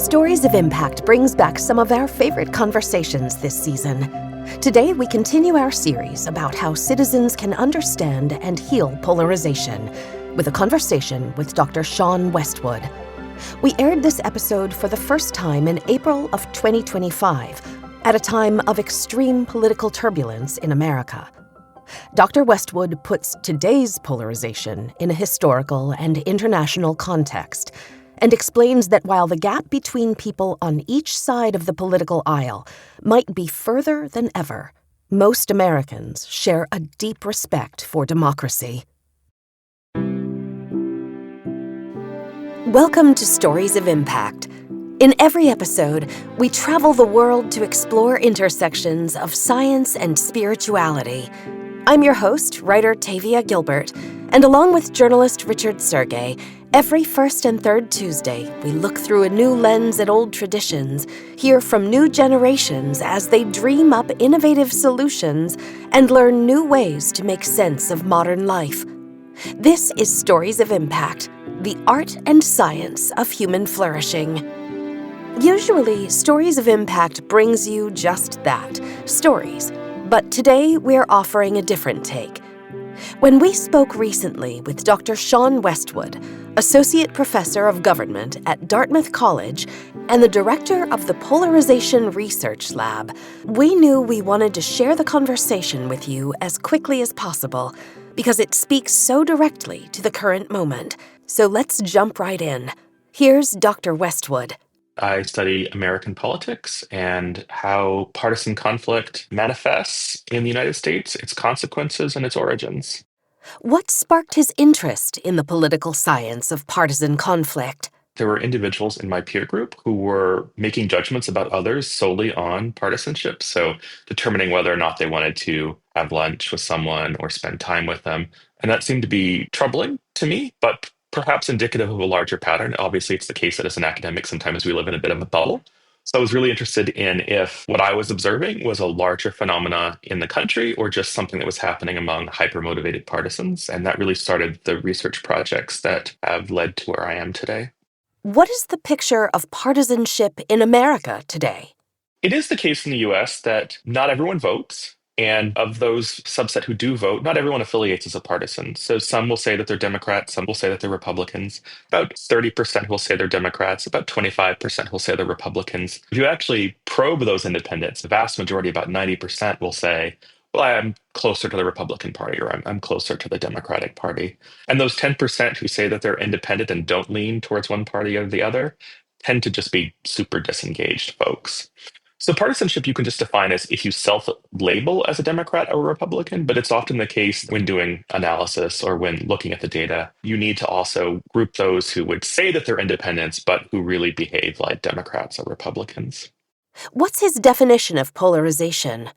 Stories of Impact brings back some of our favorite conversations this season. Today, we continue our series about how citizens can understand and heal polarization, with a conversation with Dr. Sean Westwood. We aired this episode for the first time in April of 2025, at a time of extreme political turbulence in America. Dr. Westwood puts today's polarization in a historical and international context, and explains that while the gap between people on each side of the political aisle might be further than ever, most Americans share a deep respect for democracy. Welcome to Stories of Impact. In every episode, we travel the world to explore intersections of science and spirituality. I'm your host, writer Tavia Gilbert, and along with journalist Richard Sergey, every first and third Tuesday, we look through a new lens at old traditions, hear from new generations as they dream up innovative solutions, and learn new ways to make sense of modern life. This is Stories of Impact, the art and science of human flourishing. Usually, Stories of Impact brings you just that, stories. But today, we're offering a different take. When we spoke recently with Dr. Sean Westwood, Associate Professor of Government at Dartmouth College and the Director of the Polarization Research Lab, we knew we wanted to share the conversation with you as quickly as possible because it speaks so directly to the current moment. So let's jump right in. Here's Dr. Westwood. I study American politics and how partisan conflict manifests in the United States, its consequences, and its origins. What sparked his interest in the political science of partisan conflict? There were individuals in my peer group who were making judgments about others solely on partisanship. So, determining whether or not they wanted to have lunch with someone or spend time with them. And that seemed to be troubling to me, but perhaps indicative of a larger pattern. Obviously, it's the case that as an academic, sometimes we live in a bit of a bubble. So, I was really interested in if what I was observing was a larger phenomena in the country or just something that was happening among hyper-motivated partisans. And that really started the research projects that have led to where I am today. What is the picture of partisanship in America today? It is the case in the US that not everyone votes. And of those subset who do vote, not everyone affiliates as a partisan. So some will say that they're Democrats, some will say that they're Republicans. About 30% will say they're Democrats, about 25% will say they're Republicans. If you actually probe those independents, the vast majority, about 90%, will say, well, I'm closer to the Republican Party or I'm closer to the Democratic Party. And those 10% who say that they're independent and don't lean towards one party or the other tend to just be super disengaged folks. So partisanship you can just define as if you self-label as a Democrat or a Republican, but it's often the case when doing analysis or when looking at the data, you need to also group those who would say that they're independents, but who really behave like Democrats or Republicans. What's his definition of polarization?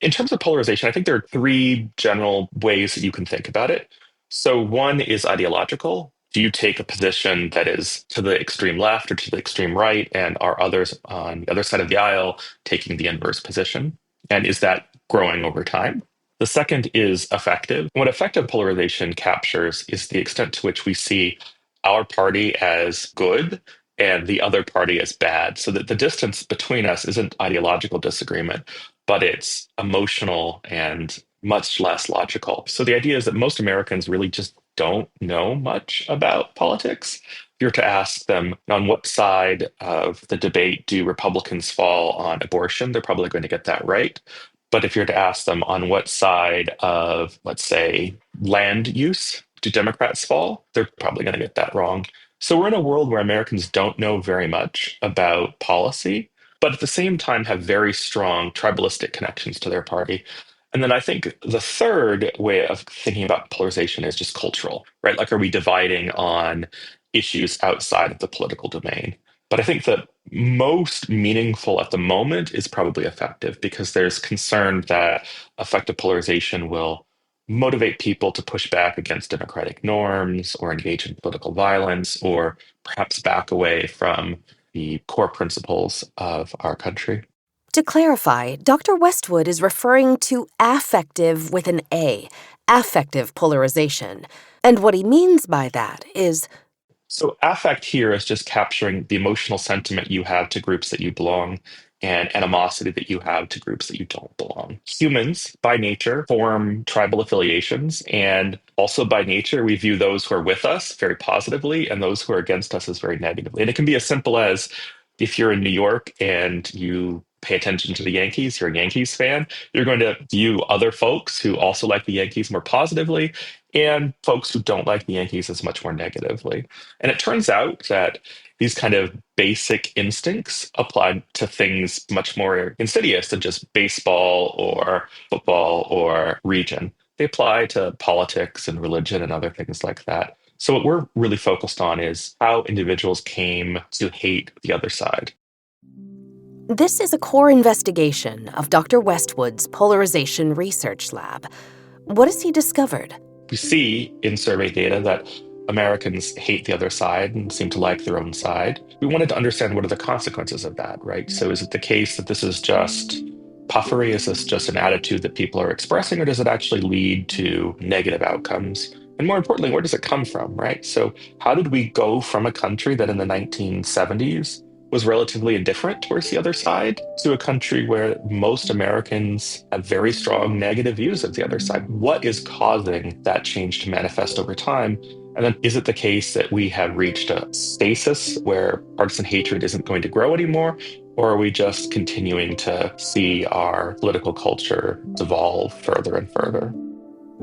In terms of polarization, I think there are three general ways that you can think about it. So one is ideological. Do you take a position that is to the extreme left or to the extreme right, and are others on the other side of the aisle taking the inverse position? And is that growing over time? The second is affective. What affective polarization captures is the extent to which we see our party as good and the other party as bad, so that the distance between us isn't ideological disagreement, but it's emotional and much less logical. So the idea is that most Americans really just don't know much about politics. If you're to ask them on what side of the debate do Republicans fall on abortion, they're probably going to get that right. But if you're to ask them on what side of, let's say, land use do Democrats fall, they're probably going to get that wrong. So we're in a world where Americans don't know very much about policy, but at the same time have very strong tribalistic connections to their party. And then I think the third way of thinking about polarization is just cultural, right? Like, are we dividing on issues outside of the political domain? But I think that most meaningful at the moment is probably affective, because there's concern that affective polarization will motivate people to push back against democratic norms or engage in political violence or perhaps back away from the core principles of our country. To clarify, Dr. Westwood is referring to affective with an A, affective polarization. And what he means by that is So affect here is just capturing the emotional sentiment you have to groups that you belong and animosity that you have to groups that you don't belong. Humans, by nature, form tribal affiliations, and also by nature, we view those who are with us very positively and those who are against us as very negatively. And it can be as simple as if you're in New York and you pay attention to the Yankees, you're a Yankees fan, you're going to view other folks who also like the Yankees more positively and folks who don't like the Yankees as much more negatively. And it turns out that these kind of basic instincts apply to things much more insidious than just baseball or football or region. They apply to politics and religion and other things like that. So, what we're really focused on is how individuals came to hate the other side. This is a core investigation of Dr. Westwood's Polarization Research Lab. What has he discovered? We see in survey data that Americans hate the other side and seem to like their own side. We wanted to understand what are the consequences of that, right? So is it the case that this is just puffery? Is this just an attitude that people are expressing, or does it actually lead to negative outcomes? And more importantly, where does it come from, right? So how did we go from a country that in the 1970s was relatively indifferent towards the other side to a country where most Americans have very strong negative views of the other side? What is causing that change to manifest over time? And then is it the case that we have reached a stasis where partisan hatred isn't going to grow anymore? Or are we just continuing to see our political culture devolve further and further?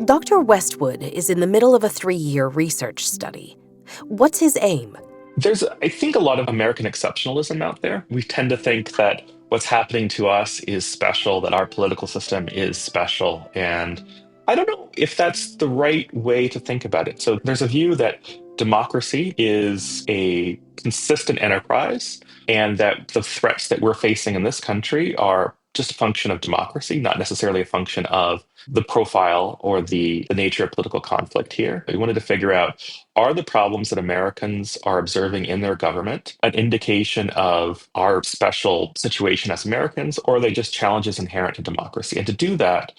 Dr. Westwood is in the middle of a 3-year research study. What's his aim? There's, I think, a lot of American exceptionalism out there. We tend to think that what's happening to us is special, that our political system is special. And I don't know if that's the right way to think about it. So there's a view that democracy is a consistent enterprise and that the threats that we're facing in this country are just a function of democracy, not necessarily a function of the profile or the nature of political conflict here. We wanted to figure out, are the problems that Americans are observing in their government an indication of our special situation as Americans, or are they just challenges inherent to democracy? And to do that,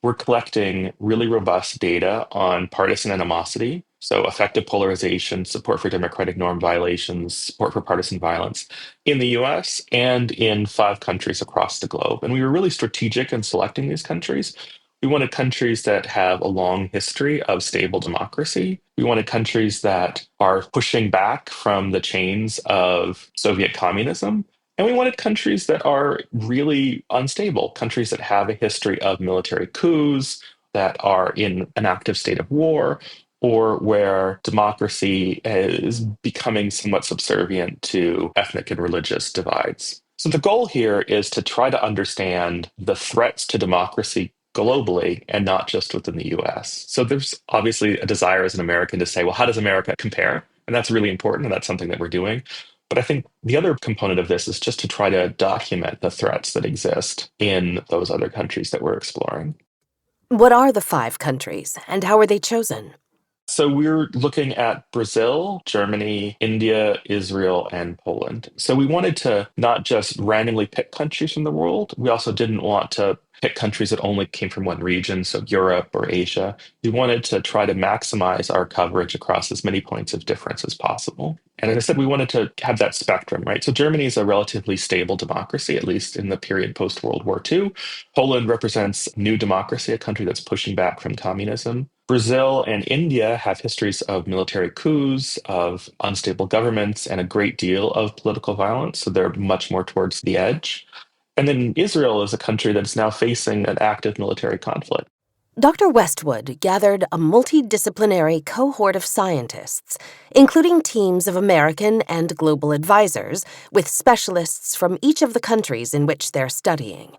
we're collecting really robust data on partisan animosity, so effective polarization, support for democratic norm violations, support for partisan violence in the US and in 5 countries across the globe. And we were really strategic in selecting these countries. We wanted countries that have a long history of stable democracy. We wanted countries that are pushing back from the chains of Soviet communism. And we wanted countries that are really unstable, countries that have a history of military coups, that are in an active state of war, or where democracy is becoming somewhat subservient to ethnic and religious divides. So the goal here is to try to understand the threats to democracy globally and not just within the US. So there's obviously a desire as an American to say, well, how does America compare? And that's really important, and that's something that we're doing. But I think the other component of this is just to try to document the threats that exist in those other countries that we're exploring. What are the 5 countries, and how are they chosen? So we're looking at Brazil, Germany, India, Israel, and Poland. So we wanted to not just randomly pick countries from the world. We also didn't want to pick countries that only came from one region, so Europe or Asia. We wanted to try to maximize our coverage across as many points of difference as possible. And as I said, we wanted to have that spectrum, right? So Germany is a relatively stable democracy, at least in the period post World War II. Poland represents new democracy, a country that's pushing back from communism. Brazil and India have histories of military coups, of unstable governments, and a great deal of political violence. So they're much more towards the edge. And then Israel is a country that's now facing an active military conflict. Dr. Westwood gathered a multidisciplinary cohort of scientists, including teams of American and global advisors, with specialists from each of the countries in which they're studying.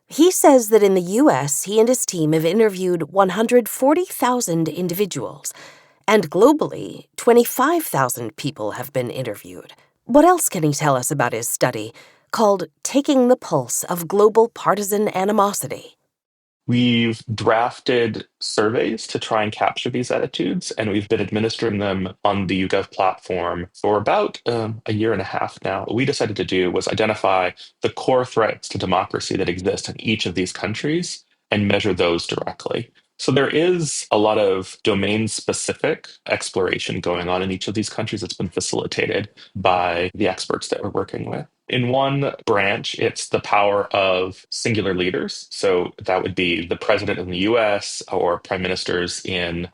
He says that in the U.S., he and his team have interviewed 140,000 individuals, and globally, 25,000 people have been interviewed. What else can he tell us about his study, called Taking the Pulse of Global Partisan Animosity? We've drafted surveys to try and capture these attitudes, and we've been administering them on the YouGov platform for about a year and a half now. What we decided to do was identify the core threats to democracy that exist in each of these countries and measure those directly. So there is a lot of domain-specific exploration going on in each of these countries that's been facilitated by the experts that we're working with. In one branch, it's the power of singular leaders. So that would be the president in the US or prime ministers in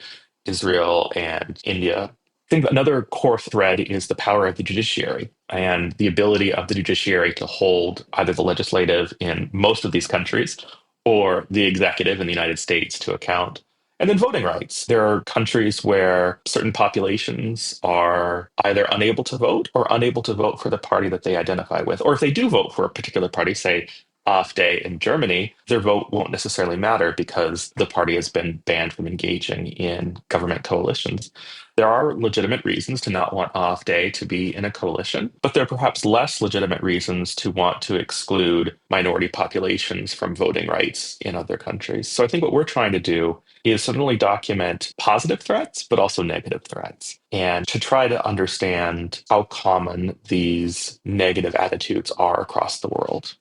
Israel and India. I think another core thread is the power of the judiciary and the ability of the judiciary to hold either the legislative in most of these countries or the executive in the United States to account. And then voting rights. There are countries where certain populations are either unable to vote or unable to vote for the party that they identify with. Or if they do vote for a particular party, say AfD in Germany, their vote won't necessarily matter because the party has been banned from engaging in government coalitions. There are legitimate reasons to not want AfD to be in a coalition, but there are perhaps less legitimate reasons to want to exclude minority populations from voting rights in other countries. So I think what we're trying to do is not only document positive threats, but also negative threats, and to try to understand how common these negative attitudes are across the world.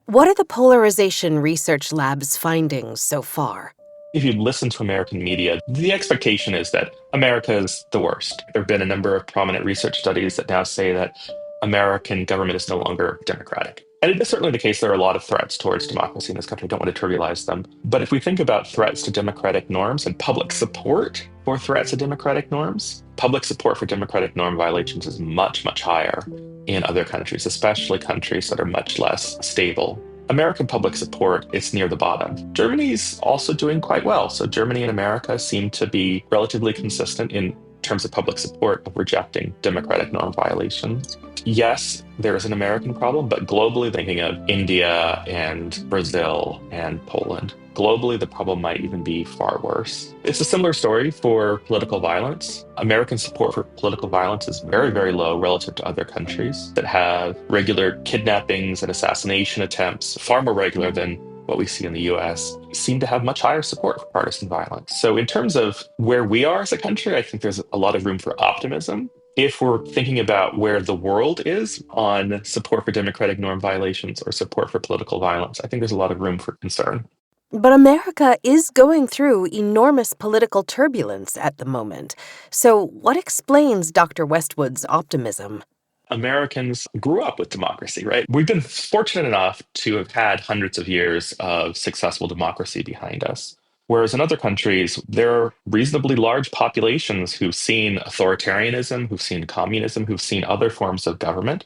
What are the Polarization Research Lab's findings so far? If you listen to American media, the expectation is that America is the worst. There have been a number of prominent research studies that now say that American government is no longer democratic. And it is certainly the case there are a lot of threats towards democracy in this country. I don't want to trivialize them. But if we think about threats to democratic norms and public support for threats to democratic norms, public support for democratic norm violations is much, much higher in other countries, especially countries that are much less stable. American public support is near the bottom. Germany's also doing quite well. So Germany and America seem to be relatively consistent in terms of public support of rejecting democratic norm violations. Yes, there is an American problem, but globally, thinking of India and Brazil and Poland, globally, the problem might even be far worse. It's a similar story for political violence. American support for political violence is very, very low relative to other countries that have regular kidnappings and assassination attempts, far more regular than what we see in the US, seem to have much higher support for partisan violence. So in terms of where we are as a country, I think there's a lot of room for optimism. If we're thinking about where the world is on support for democratic norm violations or support for political violence, I think there's a lot of room for concern. But America is going through enormous political turbulence at the moment. So what explains Dr. Westwood's optimism? Americans grew up with democracy, right? We've been fortunate enough to have had hundreds of years of successful democracy behind us. Whereas in other countries, there are reasonably large populations who've seen authoritarianism, who've seen communism, who've seen other forms of government,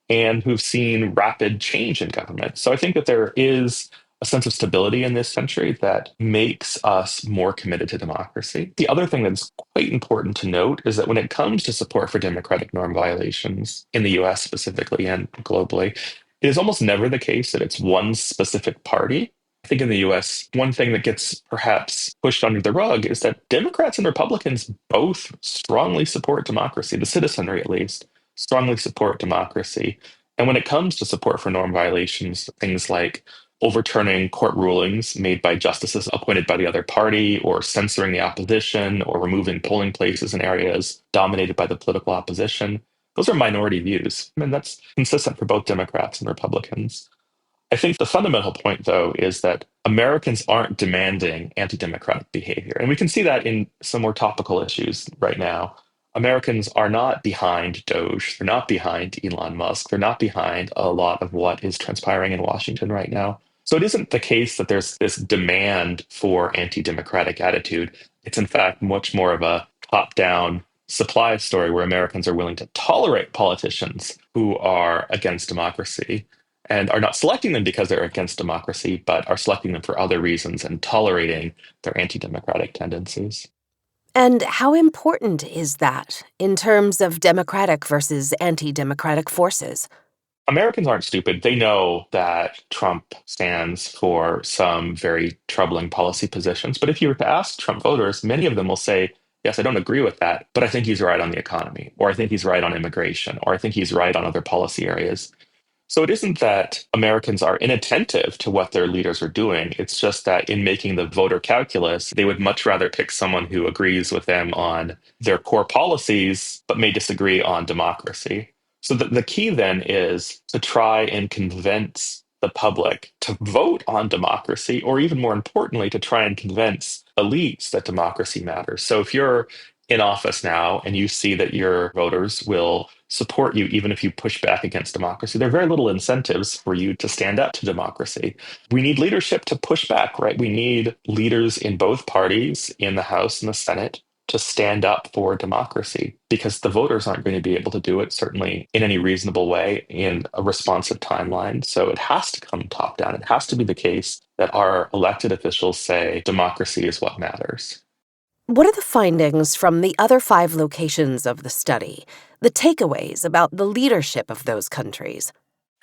and who've seen rapid change in government. So I think that there is a sense of stability in this country that makes us more committed to democracy. The other thing that's quite important to note is that when it comes to support for democratic norm violations in the US specifically and globally, it is almost never the case that it's one specific party. I think in the US, one thing that gets perhaps pushed under the rug is that Democrats and Republicans both strongly support democracy, the citizenry at least strongly support democracy. And when it comes to support for norm violations, things like overturning court rulings made by justices appointed by the other party, or censoring the opposition, or removing polling places in areas dominated by the political opposition, those are minority views. And that's consistent for both Democrats and Republicans. I think the fundamental point, though, is that Americans aren't demanding anti democratic behavior. And we can see that in some more topical issues right now. Americans are not behind Doge. They're not behind Elon Musk. They're not behind a lot of what is transpiring in Washington right now. So it isn't the case that there's this demand for anti democratic attitude. It's, in fact, much more of a top down supply story where Americans are willing to tolerate politicians who are against democracy and are not selecting them because they're against democracy, but are selecting them for other reasons and tolerating their anti-democratic tendencies. And how important is that in terms of democratic versus anti-democratic forces? Americans aren't stupid. They know that Trump stands for some very troubling policy positions. But if you were to ask Trump voters, many of them will say, yes, I don't agree with that, but I think he's right on the economy, or I think he's right on immigration, or I think he's right on other policy areas. So it isn't that Americans are inattentive to what their leaders are doing. It's just that in making the voter calculus, they would much rather pick someone who agrees with them on their core policies, but may disagree on democracy. So the key then is to try and convince the public to vote on democracy, or even more importantly, to try and convince elites that democracy matters. So if you're in office now and you see that your voters will support you even if you push back against democracy, there are very little incentives for you to stand up to democracy. We need leadership to push back, right? We need leaders in both parties, in the House and the Senate, to stand up for democracy because the voters aren't going to be able to do it, certainly in any reasonable way in a responsive timeline. So it has to come top down. It has to be the case that our elected officials say democracy is what matters. What are the findings from the other 5 locations of the study, the takeaways about the leadership of those countries?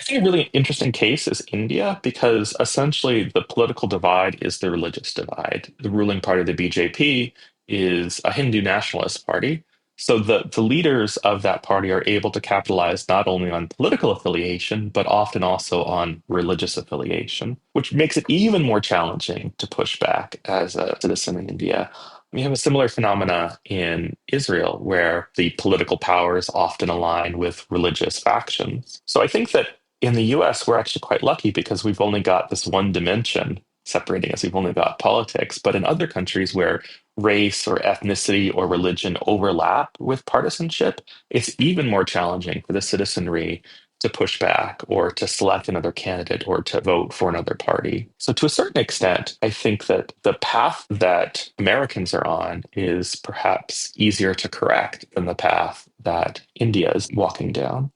I think a really interesting case is India because essentially the political divide is the religious divide. The ruling party, the BJP, is a Hindu nationalist party. So the leaders of that party are able to capitalize not only on political affiliation, but often also on religious affiliation, which makes it even more challenging to push back as a citizen in India. We have a similar phenomena in Israel where the political powers often align with religious factions. So I think that in the US, we're actually quite lucky because we've only got this one dimension separating us. We've only got politics. But in other countries where race or ethnicity or religion overlap with partisanship, it's even more challenging for the citizenry to push back or to select another candidate or to vote for another party. So, to a certain extent, I think that the path that Americans are on is perhaps easier to correct than the path that India is walking down.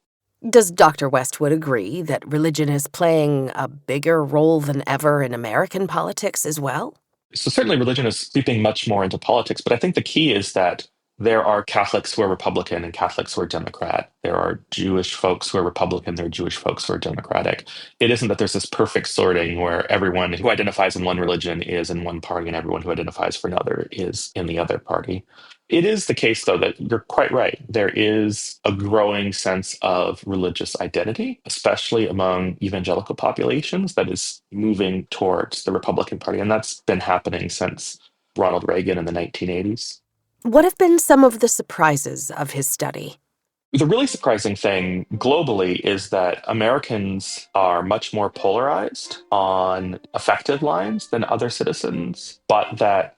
Does Dr. Westwood agree that religion is playing a bigger role than ever in American politics as well? So certainly religion is creeping much more into politics, but I think the key is that there are Catholics who are Republican and Catholics who are Democrat. There are Jewish folks who are Republican, there are Jewish folks who are Democratic. It isn't that there's this perfect sorting where everyone who identifies in one religion is in one party and everyone who identifies for another is in the other party. It is the case, though, that you're quite right. There is a growing sense of religious identity, especially among evangelical populations, that is moving towards the Republican Party. And that's been happening since Ronald Reagan in the 1980s. What have been some of the surprises of his study? The really surprising thing globally is that Americans are much more polarized on affective lines than other citizens, but that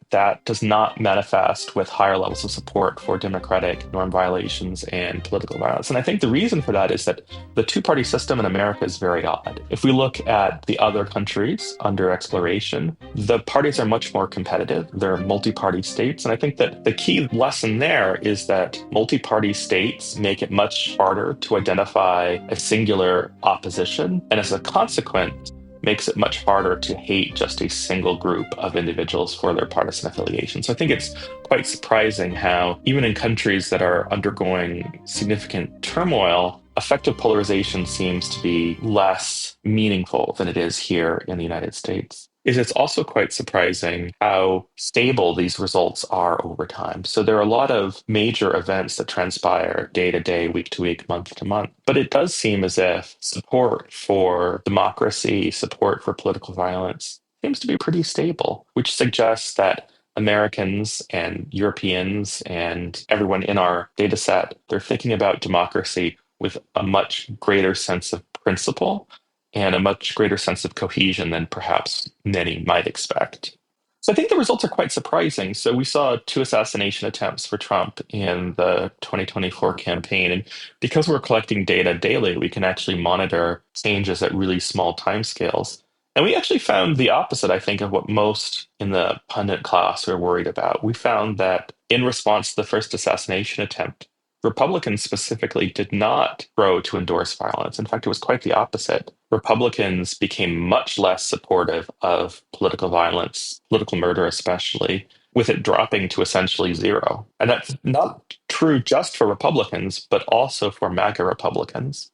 does not manifest with higher levels of support for democratic norm violations and political violence. And I think the reason for that is that the two-party system in America is very odd. If we look at the other countries under exploration, the parties are much more competitive. They're multi-party states. And I think that the key lesson there is that multi-party states make it much harder to identify a singular opposition. And as a consequence, makes it much harder to hate just a single group of individuals for their partisan affiliation. So I think it's quite surprising how, even in countries that are undergoing significant turmoil, effective polarization seems to be less meaningful than it is here in the United States. It's also quite surprising how stable these results are over time. So there are a lot of major events that transpire day to day, week to week, month to month. But it does seem as if support for democracy, support for political violence seems to be pretty stable, which suggests that Americans and Europeans and everyone in our data set, they're thinking about democracy with a much greater sense of principle and a much greater sense of cohesion than perhaps many might expect. So I think the results are quite surprising. So we saw 2 assassination attempts for Trump in the 2024 campaign. And because we're collecting data daily, we can actually monitor changes at really small timescales. And we actually found the opposite, I think, of what most in the pundit class were worried about. We found that in response to the first assassination attempt, Republicans specifically did not grow to endorse violence. In fact, it was quite the opposite. Republicans became much less supportive of political violence, political murder especially, with it dropping to essentially zero. And that's not true just for Republicans, but also for MAGA Republicans.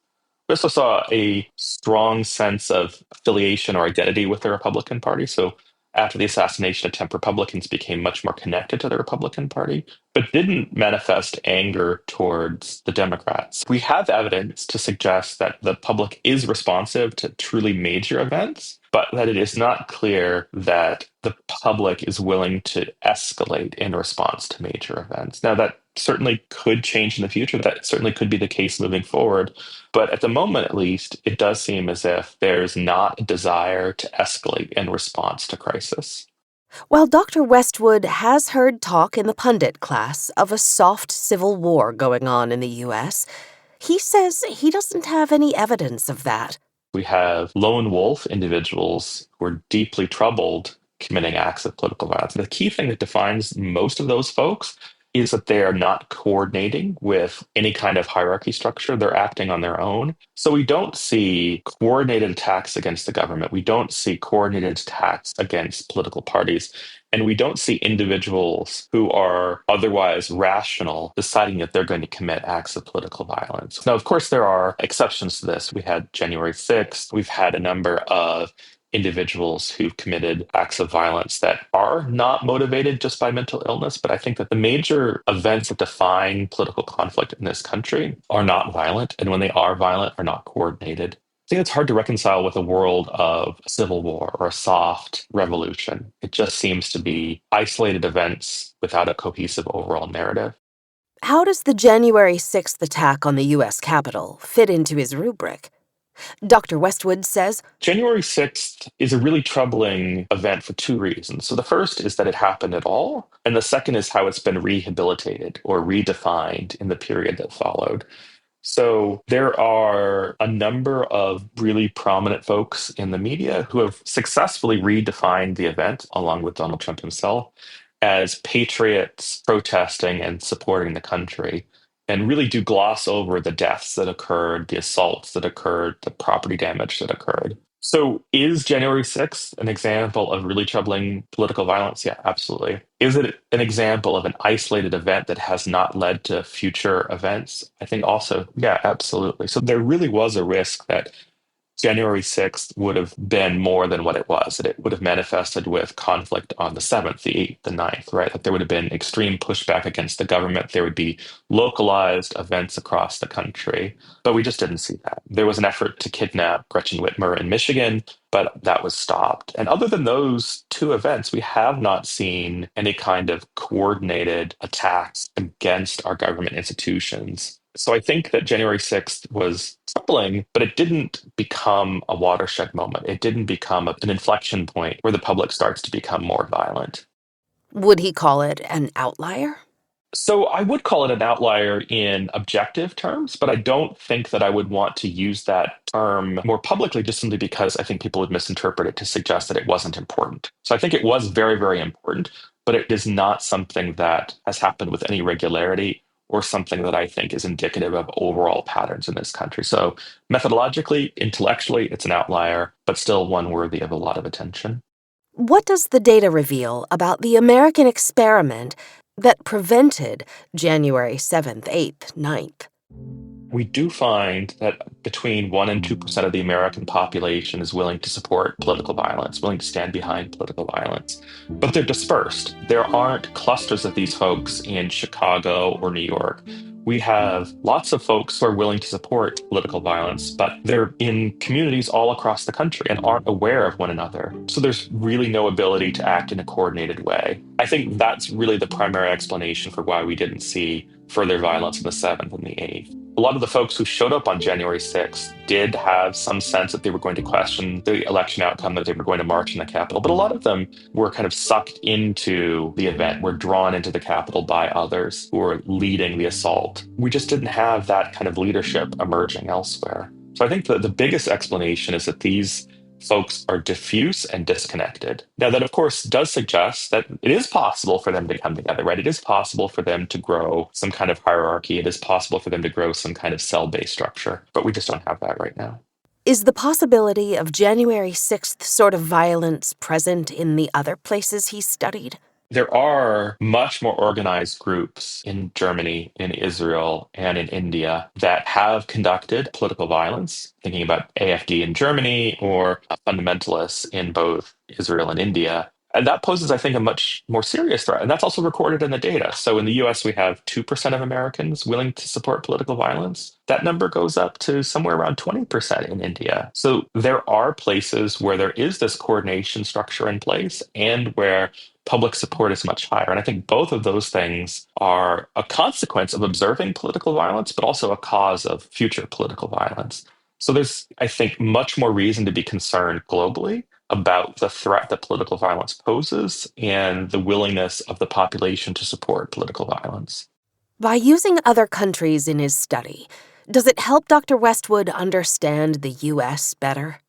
We also saw a strong sense of affiliation or identity with the Republican Party. So after the assassination attempt, Republicans became much more connected to the Republican Party, but didn't manifest anger towards the Democrats. We have evidence to suggest that the public is responsive to truly major events, but that it is not clear that the public is willing to escalate in response to major events. Now, that certainly could change in the future. That certainly could be the case moving forward. But at the moment, at least, it does seem as if there's not a desire to escalate in response to crisis. While Dr. Westwood has heard talk in the pundit class of a soft civil war going on in the U.S., he says he doesn't have any evidence of that. We have lone wolf individuals who are deeply troubled committing acts of political violence. The key thing that defines most of those folks is that they are not coordinating with any kind of hierarchy structure. They're acting on their own. So we don't see coordinated attacks against the government. We don't see coordinated attacks against political parties. And we don't see individuals who are otherwise rational deciding that they're going to commit acts of political violence. Now, of course, there are exceptions to this. We had January 6th. We've had a number of individuals who've committed acts of violence that are not motivated just by mental illness. But I think that the major events that define political conflict in this country are not violent. And when they are violent, are not coordinated. I think it's hard to reconcile with a world of a civil war or a soft revolution. It just seems to be isolated events without a cohesive overall narrative. How does the January 6th attack on the U.S. Capitol fit into his rubric? Dr. Westwood says January 6th is a really troubling event for two reasons. So the first is that it happened at all, and the second is how it's been rehabilitated or redefined in the period that followed. So there are a number of really prominent folks in the media who have successfully redefined the event, along with Donald Trump himself, as patriots protesting and supporting the country, and really do gloss over the deaths that occurred, the assaults that occurred, the property damage that occurred. So is January 6th an example of really troubling political violence? Yeah, absolutely. Is it an example of an isolated event that has not led to future events? I think also, yeah, absolutely. So there really was a risk that January 6th would have been more than what it was, that it would have manifested with conflict on the 7th, the 8th, the 9th, right? That there would have been extreme pushback against the government. There would be localized events across the country, but we just didn't see that. There was an effort to kidnap Gretchen Whitmer in Michigan, but that was stopped. And other than those two events, we have not seen any kind of coordinated attacks against our government institutions. So I think that January 6th was troubling, but it didn't become a watershed moment. It didn't become an inflection point where the public starts to become more violent. Would he call it an outlier? So I would call it an outlier in objective terms, but I don't think that I would want to use that term more publicly just simply because I think people would misinterpret it to suggest that it wasn't important. So I think it was very, very important, but it is not something that has happened with any regularity or something that I think is indicative of overall patterns in this country. So methodologically, intellectually, it's an outlier, but still one worthy of a lot of attention. What does the data reveal about the American experiment that prevented January 7th, 8th, 9th? We do find that between 1% and 2% of the American population is willing to support political violence, willing to stand behind political violence. But they're dispersed. There aren't clusters of these folks in Chicago or New York. We have lots of folks who are willing to support political violence, but they're in communities all across the country and aren't aware of one another. So there's really no ability to act in a coordinated way. I think that's really the primary explanation for why we didn't see further violence on the 7th and the 8th. A lot of the folks who showed up on January 6th did have some sense that they were going to question the election outcome, that they were going to march in the Capitol. But a lot of them were kind of sucked into the event, were drawn into the Capitol by others who were leading the assault. We just didn't have that kind of leadership emerging elsewhere. So I think that the biggest explanation is that these folks are diffuse and disconnected. Now, that of course does suggest that it is possible for them to come together, right? It is possible for them to grow some kind of hierarchy. It is possible for them to grow some kind of cell-based structure, but we just don't have that right now. Is the possibility of January 6th sort of violence present in the other places he's studied? There are much more organized groups in Germany, in Israel, and in India that have conducted political violence, thinking about AfD in Germany or fundamentalists in both Israel and India. And that poses, I think, a much more serious threat. And that's also recorded in the data. So in the US, we have 2% of Americans willing to support political violence. That number goes up to somewhere around 20% in India. So there are places where there is this coordination structure in place and where public support is much higher. And I think both of those things are a consequence of observing political violence, but also a cause of future political violence. So there's, I think, much more reason to be concerned globally about the threat that political violence poses and the willingness of the population to support political violence. By using other countries in his study, does it help Dr. Westwood understand the U.S. better?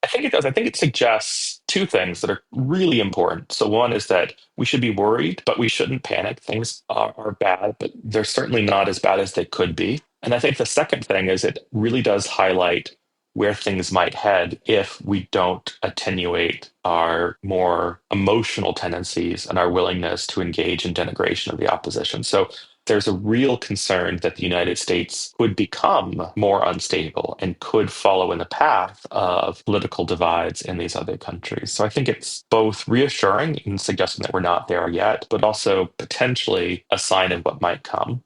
I think it does. I think it suggests two things that are really important. So, one is that we should be worried, but we shouldn't panic. Things are bad, but they're certainly not as bad as they could be. And I think the second thing is it really does highlight where things might head if we don't attenuate our more emotional tendencies and our willingness to engage in denigration of the opposition. So, there's a real concern that the United States could become more unstable and could follow in the path of political divides in these other countries. So I think it's both reassuring in suggesting that we're not there yet, but also potentially a sign of what might come.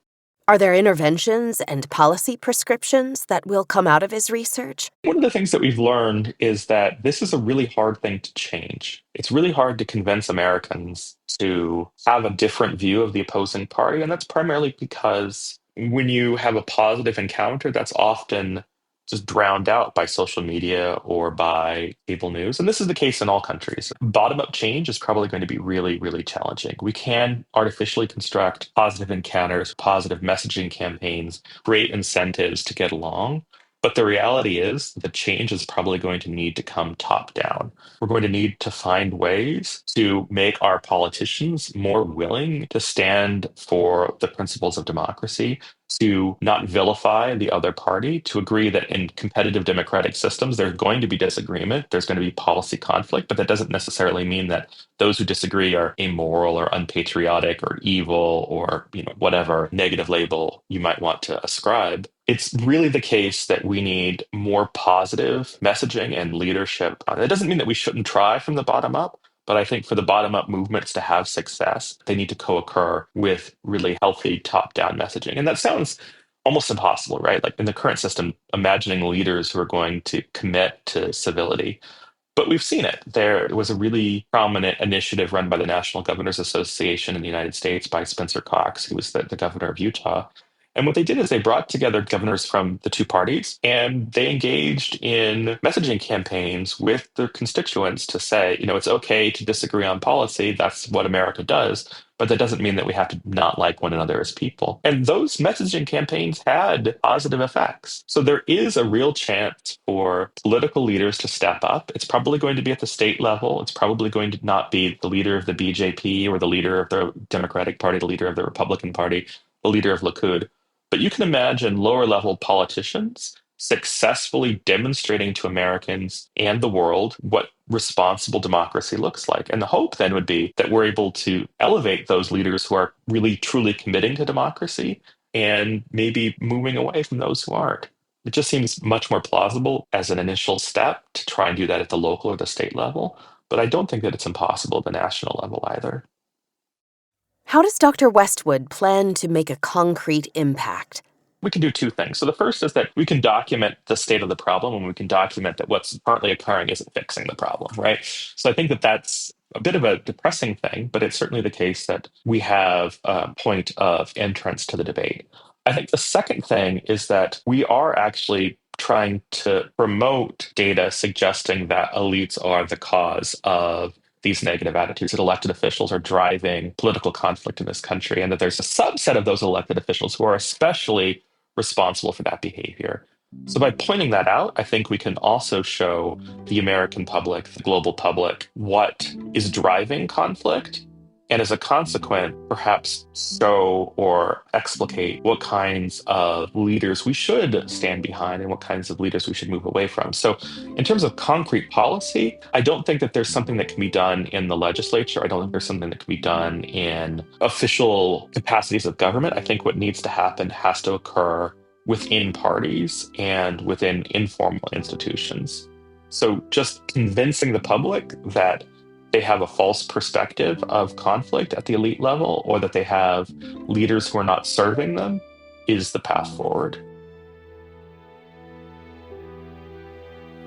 Are there interventions and policy prescriptions that will come out of his research? One of the things that we've learned is that this is a really hard thing to change. It's really hard to convince Americans to have a different view of the opposing party. And that's primarily because when you have a positive encounter, that's often just drowned out by social media or by cable news. And this is the case in all countries. Bottom up change is probably going to be really, really challenging. We can artificially construct positive encounters, positive messaging campaigns, create incentives to get along. But the reality is the change is probably going to need to come top down. We're going to need to find ways to make our politicians more willing to stand for the principles of democracy, to not vilify the other party, to agree that in competitive democratic systems, there's going to be disagreement, there's going to be policy conflict, but that doesn't necessarily mean that those who disagree are immoral or unpatriotic or evil or whatever negative label you might want to ascribe. It's really the case that we need more positive messaging and leadership. It doesn't mean that we shouldn't try from the bottom up, but I think for the bottom up movements to have success, they need to co-occur with really healthy top down messaging. And that sounds almost impossible, right? Like in the current system, imagining leaders who are going to commit to civility. But we've seen it. There was a really prominent initiative run by the National Governors Association in the United States by Spencer Cox, who was the governor of Utah. And what they did is they brought together governors from the two parties and they engaged in messaging campaigns with their constituents to say, it's okay to disagree on policy. That's what America does. But that doesn't mean that we have to not like one another as people. And those messaging campaigns had positive effects. So there is a real chance for political leaders to step up. It's probably going to be at the state level. It's probably going to not be the leader of the BJP or the leader of the Democratic Party, the leader of the Republican Party, the leader of Likud. But you can imagine lower level politicians successfully demonstrating to Americans and the world what responsible democracy looks like. And the hope then would be that we're able to elevate those leaders who are really truly committing to democracy and maybe moving away from those who aren't. It just seems much more plausible as an initial step to try and do that at the local or the state level. But I don't think that it's impossible at the national level either. How does Dr. Westwood plan to make a concrete impact? We can do two things. So the first is that we can document the state of the problem and we can document that what's currently occurring isn't fixing the problem, right? So I think that that's a bit of a depressing thing, but it's certainly the case that we have a point of entrance to the debate. I think the second thing is that we are actually trying to promote data suggesting that elites are the cause of these negative attitudes, that elected officials are driving political conflict in this country, and that there's a subset of those elected officials who are especially responsible for that behavior. So by pointing that out, I think we can also show the American public, the global public, what is driving conflict. And as a consequence, perhaps show or explicate what kinds of leaders we should stand behind and what kinds of leaders we should move away from. So, in terms of concrete policy, I don't think that there's something that can be done in the legislature. I don't think there's something that can be done in official capacities of government. I think what needs to happen has to occur within parties and within informal institutions. So, just convincing the public that they have a false perspective of conflict at the elite level or that they have leaders who are not serving them is the path forward.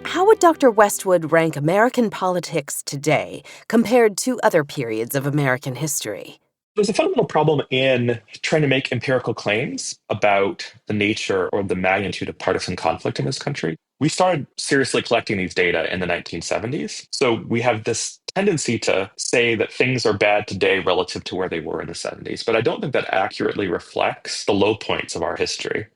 How would Dr. Westwood rank American politics today compared to other periods of American history? There's a fundamental problem in trying to make empirical claims about the nature or the magnitude of partisan conflict in this country. We started seriously collecting these data in the 1970s. So we have this tendency to say that things are bad today relative to where they were in the 70s. But I don't think that accurately reflects the low points of our history.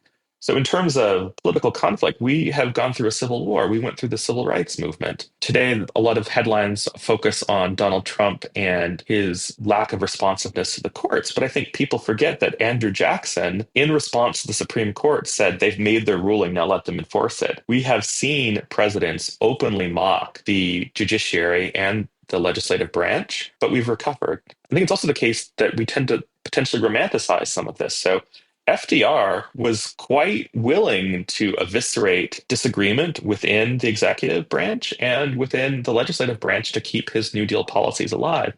So, in terms of political conflict, we have gone through a civil war. We went through the civil rights movement. Today, a lot of headlines focus on Donald Trump and his lack of responsiveness to the courts. But I think people forget that Andrew Jackson, in response to the Supreme Court, said they've made their ruling, now let them enforce it. We have seen presidents openly mock the judiciary and the legislative branch, but we've recovered. I think it's also the case that we tend to potentially romanticize some of this. So, FDR was quite willing to eviscerate disagreement within the executive branch and within the legislative branch to keep his New Deal policies alive.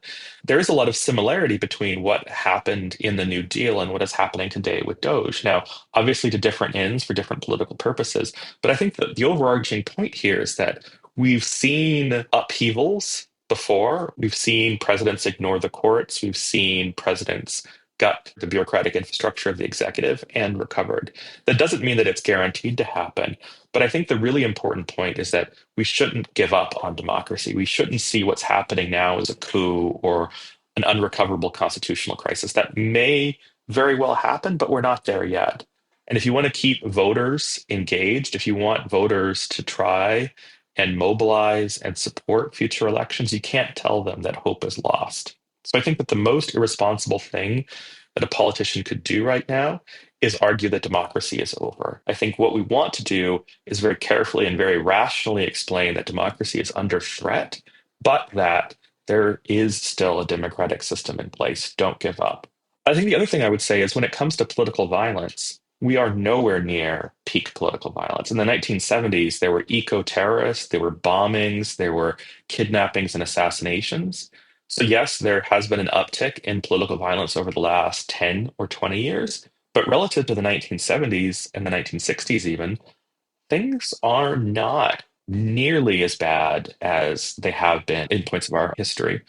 There is a lot of similarity between what happened in the New Deal and what is happening today with Doge. Now, obviously, to different ends for different political purposes, but I think that the overarching point here is that we've seen upheavals before. We've seen presidents ignore the courts. We've seen presidents gut the bureaucratic infrastructure of the executive and recovered. That doesn't mean that it's guaranteed to happen. But I think the really important point is that we shouldn't give up on democracy. We shouldn't see what's happening now as a coup or an unrecoverable constitutional crisis. That may very well happen, but we're not there yet. And if you want to keep voters engaged, if you want voters to try and mobilize and support future elections, you can't tell them that hope is lost. So I think that the most irresponsible thing that a politician could do right now is argue that democracy is over. I think what we want to do is very carefully and very rationally explain that democracy is under threat, but that there is still a democratic system in place. Don't give up. I think the other thing I would say is when it comes to political violence, we are nowhere near peak political violence. In the 1970s, there were eco terrorists, there were bombings, there were kidnappings and assassinations. So, yes, there has been an uptick in political violence over the last 10 or 20 years, but relative to the 1970s and the 1960s, even, things are not nearly as bad as they have been in points of our history.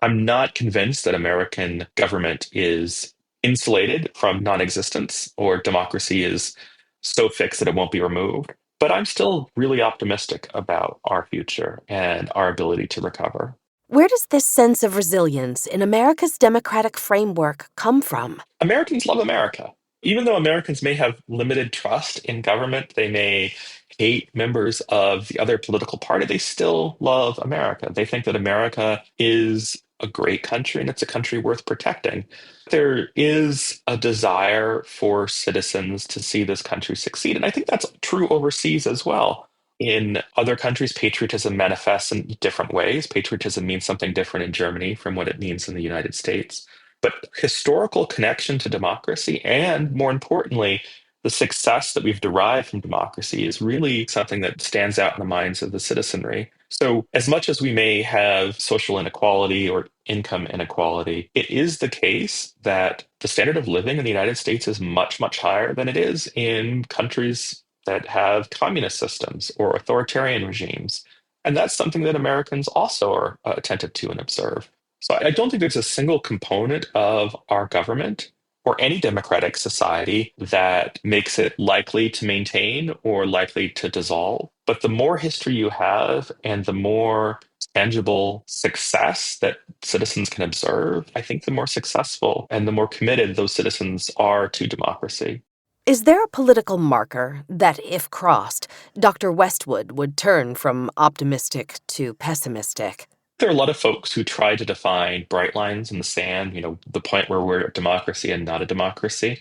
I'm not convinced that American government is insulated from non existence or democracy is so fixed that it won't be removed. But I'm still really optimistic about our future and our ability to recover. Where does this sense of resilience in America's democratic framework come from? Americans love America. Even though Americans may have limited trust in government, they may hate members of the other political party, they still love America. They think that America is a great country and it's a country worth protecting. There is a desire for citizens to see this country succeed. And I think that's true overseas as well. In other countries, patriotism manifests in different ways. Patriotism means something different in Germany from what it means in the United States. But historical connection to democracy, and more importantly, the success that we've derived from democracy is really something that stands out in the minds of the citizenry. So, as much as we may have social inequality or income inequality, it is the case that the standard of living in the United States is much, much higher than it is in countries that have communist systems or authoritarian regimes. And that's something that Americans also are attentive to and observe. So I don't think there's a single component of our government or any democratic society that makes it likely to maintain or likely to dissolve. But the more history you have and the more tangible success that citizens can observe, I think the more successful and the more committed those citizens are to democracy. Is there a political marker that, if crossed, Dr. Westwood would turn from optimistic to pessimistic? There are a lot of folks who try to define bright lines in the sand, the point where we're a democracy and not a democracy.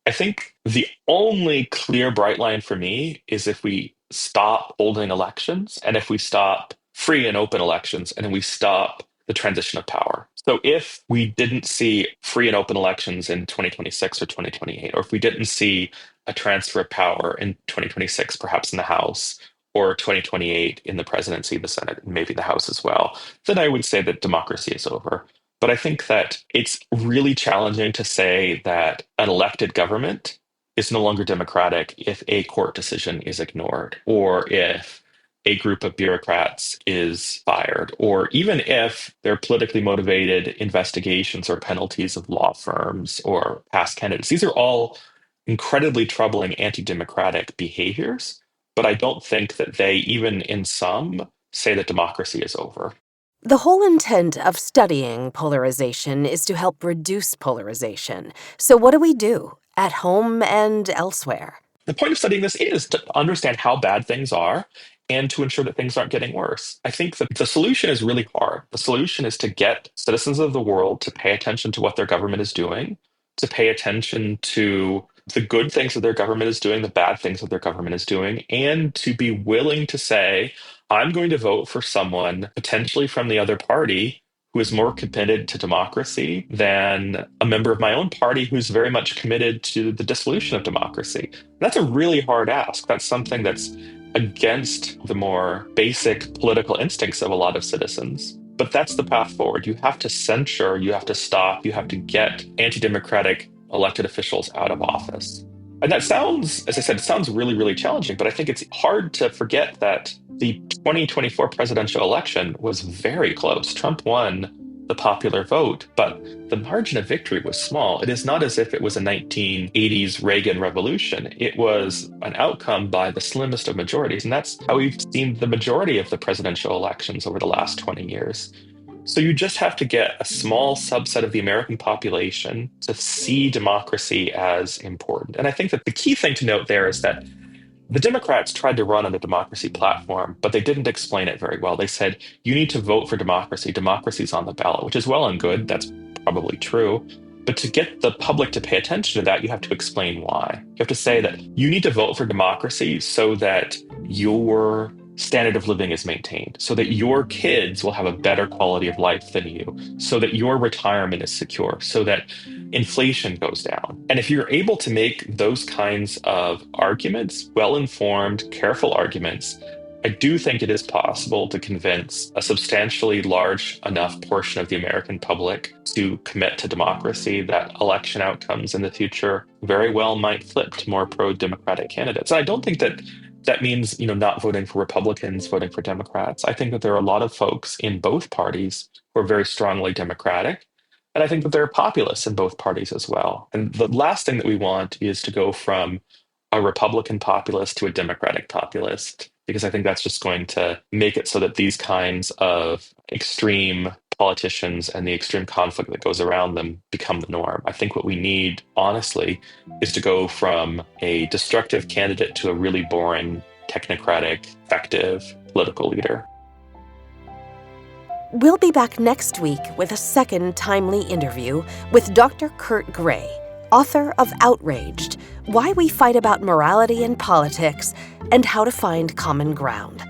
I think the only clear bright line for me is if we stop holding elections and if we stop free and open elections and we stop the transition of power. So if we didn't see free and open elections in 2026 or 2028, or if we didn't see a transfer of power in 2026, perhaps in the House, or 2028 in the presidency, the Senate, and maybe the House as well, then I would say that democracy is over. But I think that it's really challenging to say that an elected government is no longer democratic if a court decision is ignored or if a group of bureaucrats is fired, or even if they're politically motivated investigations or penalties of law firms or past candidates. These are all incredibly troubling anti-democratic behaviors, but I don't think that they, even in some, say that democracy is over. The whole intent of studying polarization is to help reduce polarization. So what do we do at home and elsewhere? The point of studying this is to understand how bad things are and to ensure that things aren't getting worse. I think that the solution is really hard. The solution is to get citizens of the world to pay attention to what their government is doing, to pay attention to the good things that their government is doing, the bad things that their government is doing, and to be willing to say, I'm going to vote for someone potentially from the other party who is more committed to democracy than a member of my own party who's very much committed to the dissolution of democracy. That's a really hard ask. That's something that's against the more basic political instincts of a lot of citizens. But that's the path forward. You have to censure, you have to stop, you have to get anti-democratic elected officials out of office. And that sounds, as I said, it sounds really, really challenging, but I think it's hard to forget that the 2024 presidential election was very close. Trump won the popular vote, but the margin of victory was small. It is not as if it was a 1980s Reagan revolution. It was an outcome by the slimmest of majorities. And that's how we've seen the majority of the presidential elections over the last 20 years. So you just have to get a small subset of the American population to see democracy as important. And I think that the key thing to note there is that the Democrats tried to run on a democracy platform, but they didn't explain it very well. They said, you need to vote for democracy. Democracy's on the ballot, which is well and good. That's probably true. But to get the public to pay attention to that, you have to explain why. You have to say that you need to vote for democracy so that your standard of living is maintained, so that your kids will have a better quality of life than you, so that your retirement is secure, so that inflation goes down. And if you're able to make those kinds of arguments, well-informed, careful arguments, I do think it is possible to convince a substantially large enough portion of the American public to commit to democracy that election outcomes in the future very well might flip to more pro-democratic candidates. And I don't think that that means, not voting for Republicans, voting for Democrats. I think that there are a lot of folks in both parties who are very strongly Democratic. And I think that there are populists in both parties as well. And the last thing that we want is to go from a Republican populist to a Democratic populist, because I think that's just going to make it so that these kinds of extreme politicians and the extreme conflict that goes around them become the norm. I think what we need, honestly, is to go from a destructive candidate to a really boring, technocratic, effective political leader. We'll be back next week with a second timely interview with Dr. Kurt Gray, author of Outraged: Why We Fight About Morality in Politics and How to Find Common Ground.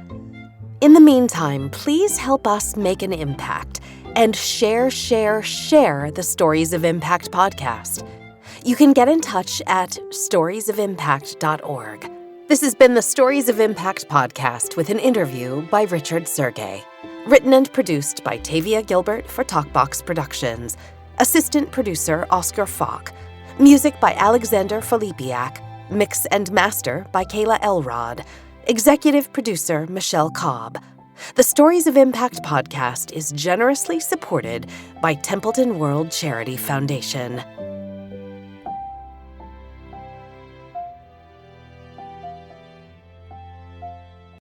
In the meantime, please help us make an impact and share the Stories of Impact podcast. You can get in touch at storiesofimpact.org. This has been the Stories of Impact podcast with an interview by Richard Sergey. Written and produced by Tavia Gilbert for Talkbox Productions. Assistant producer Oscar Falk. Music by Alexander Filipiak. Mix and master by Kayla Elrod. Executive producer Michelle Cobb. The Stories of Impact podcast is generously supported by Templeton World Charity Foundation.